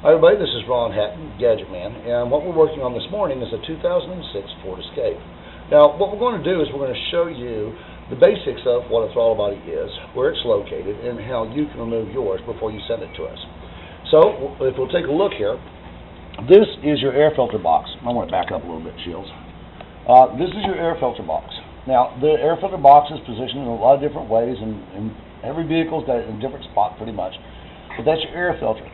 Hi everybody, this is Ron Hatton, Gadget Man, and what we're working on this morning is a 2006 Ford Escape. Now, what we're going to do is we're going to show you the basics of what a throttle body is, where it's located, and how you can remove yours before you send it to us. So, if we'll take a look here, this is your air filter box. I want to back up a little bit, Shields. This is your air filter box. Now, the air filter box is positioned in a lot of different ways, and every vehicle's got it in a different spot pretty much. But that's your air filter.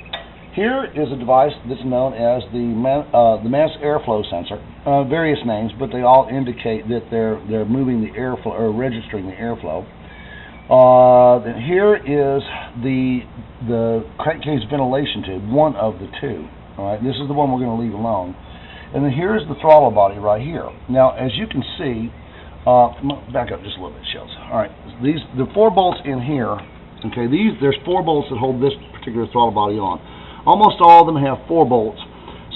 Here is a device that's known as the mass airflow sensor. Various names, but they all indicate that they're moving the airflow or registering the airflow. Then here is the crankcase ventilation tube, one of the two. All right, this is the one we're going to leave alone. And then here's the throttle body right here. Now, as you can see, back up just a little bit, Shells. All right, the 4 bolts in here. Okay, there's 4 bolts that hold this particular throttle body on. Almost all of them have 4 bolts.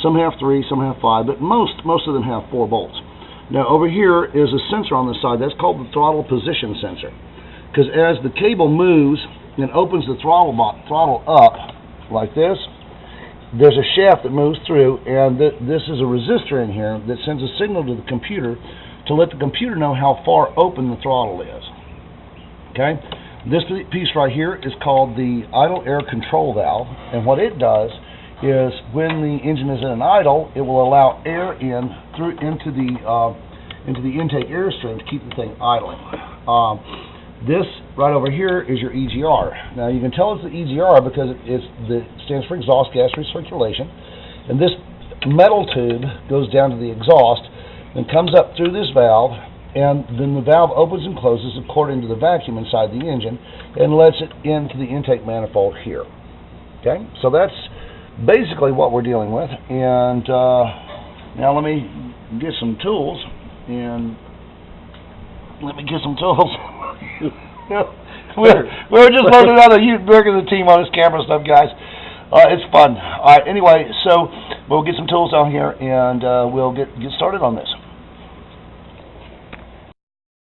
Some have 3, some have 5, but most of them have 4 bolts. Now over here is a sensor on the side. That's called the throttle position sensor. Because as the cable moves and opens the throttle up like this, there's a shaft that moves through, and this is a resistor in here that sends a signal to the computer to let the computer know how far open the throttle is. Okay? This piece right here is called the idle air control valve, and what it does is when the engine is in an idle, it will allow air into the intake airstream to keep the thing idling. This right over here is your EGR. Now you can tell it's the EGR because it stands for exhaust gas recirculation, and this metal tube goes down to the exhaust and comes up through this valve. And then the valve opens and closes according to the vacuum inside the engine and lets it into the intake manifold here. Okay, so that's basically what we're dealing with. And now let me get some tools. We're just learning how to work as a team on this camera stuff, guys. It's fun. All right. Anyway, so we'll get some tools down here and we'll get started on this.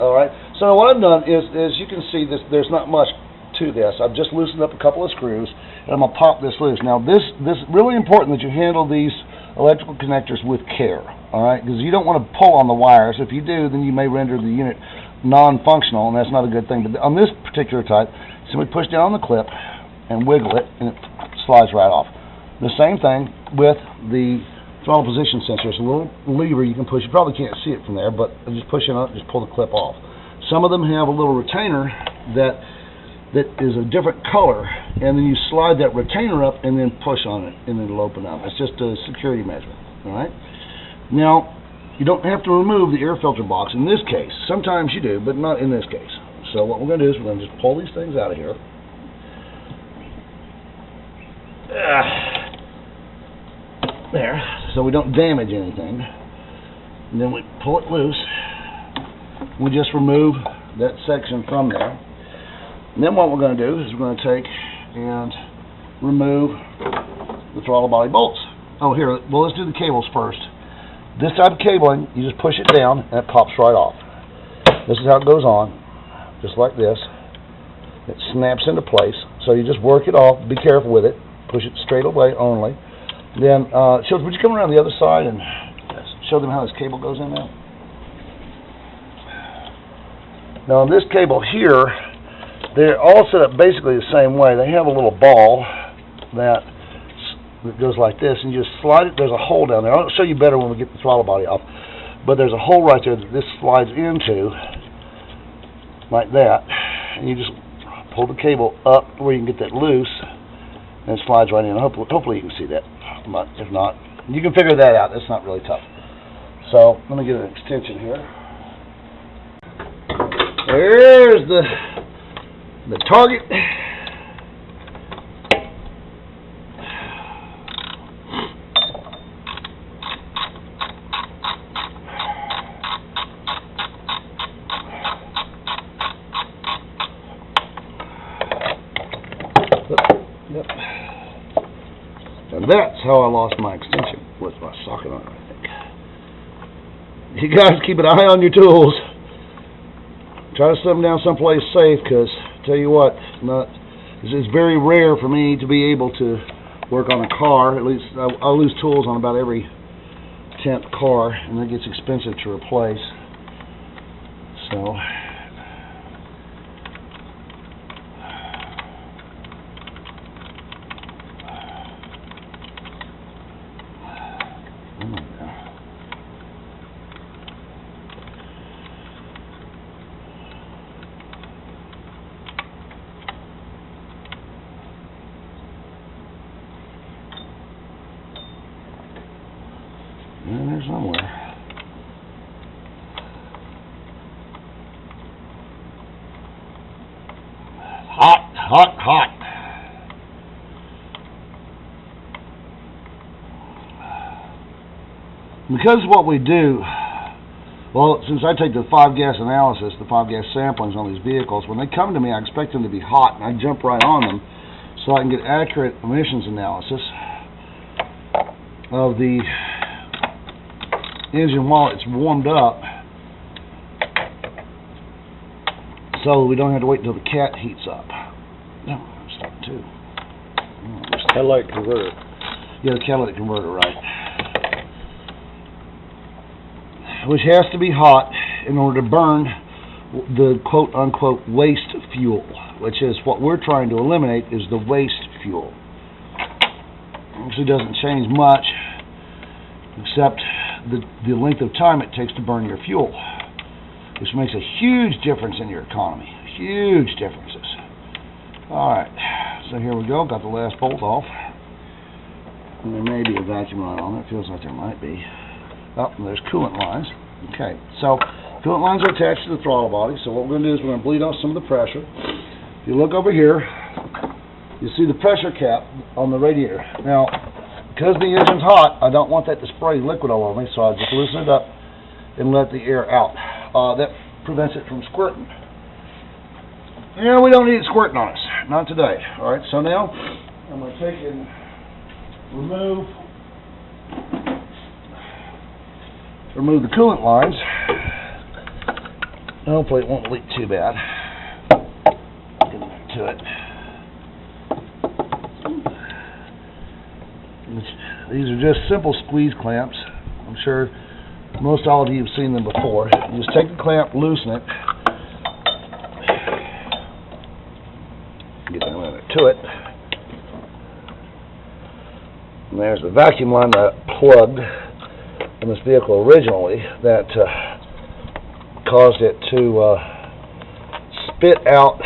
Alright, so what I've done is, as you can see, there's not much to this. I've just loosened up a couple of screws, and I'm going to pop this loose. Now, this is really important that you handle these electrical connectors with care, alright, because you don't want to pull on the wires. If you do, then you may render the unit non-functional, and that's not a good thing. But on this particular type, simply push down on the clip and wiggle it, and it slides right off. The same thing with the throttle position sensor. It's a little lever you can push. You probably can't see it from there, but just push it up, just pull the clip off. Some of them have a little retainer that is a different color, and then you slide that retainer up and then push on it, and it'll open up. It's just a security measure. All right. Now, you don't have to remove the air filter box in this case. Sometimes you do, but not in this case. So what we're going to do is we're going to just pull these things out of here. There, so we don't damage anything. And then we pull it loose. We just remove that section from there. And then what we're going to do is we're going to take and remove the throttle body bolts. Oh, here, well, let's do the cables first. This type of cabling, you just push it down and it pops right off. This is how it goes on, just like this. It snaps into place. So you just work it off. Be careful with it. Push it straight away only. Then, Shields, would you come around the other side and show them how this cable goes in there? Now, on this cable here, they're all set up basically the same way. They have a little ball that goes like this, and you just slide it. There's a hole down there. I'll show you better when we get the throttle body off. But there's a hole right there that this slides into, like that. And you just pull the cable up where you can get that loose, and it slides right in. Hopefully you can see that. But if not, you can figure that out. That's not really tough. So let me get an extension here. There's the target. Yep. And that's how I lost my extension, with my socket on it, I think. You guys keep an eye on your tools. Try to set them down someplace safe, because, tell you what, it's very rare for me to be able to work on a car. At least I'll lose tools on about every 10th car, and that gets expensive to replace. So in there somewhere. Hot, hot, hot. Because what we do, well, since I take the 5-gas analysis, the 5-gas samplings on these vehicles, when they come to me, I expect them to be hot, and I jump right on them so I can get accurate emissions analysis of the engine while it's warmed up, so we don't have to wait until the cat heats up. No, stop too. Catalytic converter. Yeah, the catalytic converter, right. Which has to be hot in order to burn the quote-unquote waste fuel, which is what we're trying to eliminate, is the waste fuel. Actually doesn't change much, except the length of time it takes to burn your fuel, which makes a huge difference in your economy. Huge differences. Alright, so here we go. Got the last bolt off. And there may be a vacuum line on it. It feels like there might be. Oh, and there's coolant lines. Okay, so coolant lines are attached to the throttle body, so what we're going to do is we're going to bleed off some of the pressure. If you look over here, you see the pressure cap on the radiator. Now, because the engine's hot, I don't want that to spray liquid all over me, so I just loosen it up and let the air out. That prevents it from squirting. Yeah, we don't need it squirting on us. Not today. Alright, so now I'm going to take and remove the coolant lines. Hopefully it won't leak too bad. Get to it. These are just simple squeeze clamps. I'm sure most all of you have seen them before. You just take the clamp, loosen it, get to it, and there's the vacuum line that plugged in this vehicle originally that caused it to spit out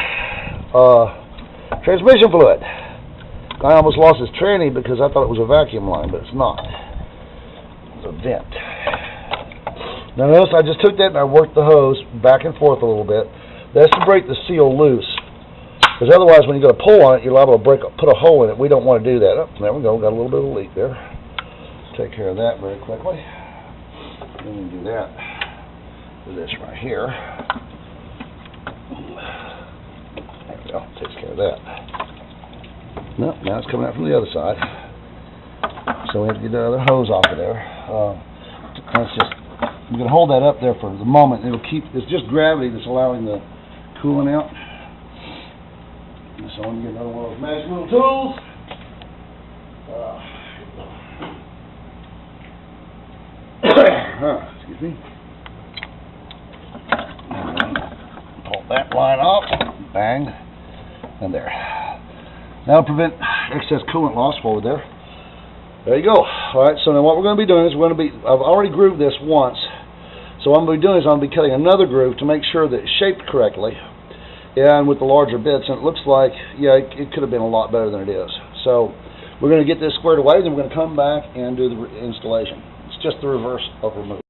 transmission fluid. I almost lost his tranny because I thought it was a vacuum line, but it's not. It's a vent. Now notice I just took that and I worked the hose back and forth a little bit. That's to break the seal loose. Because otherwise when you go to pull on it, you're liable to put a hole in it. We don't want to do that. Oh, there we go. Got a little bit of a leak there. Take care of that very quickly. Then we can do that with this right here. There we go. Takes care of that. No, now it's coming out from the other side. So we have to get the other hose off of there. That's just, you can hold that up there for the moment. It'll keep, it's just gravity that's allowing the coolant out. So I'm going to get another one of those magic little tools. Excuse me. Pull that line off. Bang. And there. That'll prevent excess coolant loss forward there. There you go. Alright, so now what we're going to be doing is I've already grooved this once. So what I'm going to be doing is I'm going to be cutting another groove to make sure that it's shaped correctly. And with the larger bits, and it looks like, yeah, it could have been a lot better than it is. So we're going to get this squared away, then we're going to come back and do the installation. It's just the reverse of remove.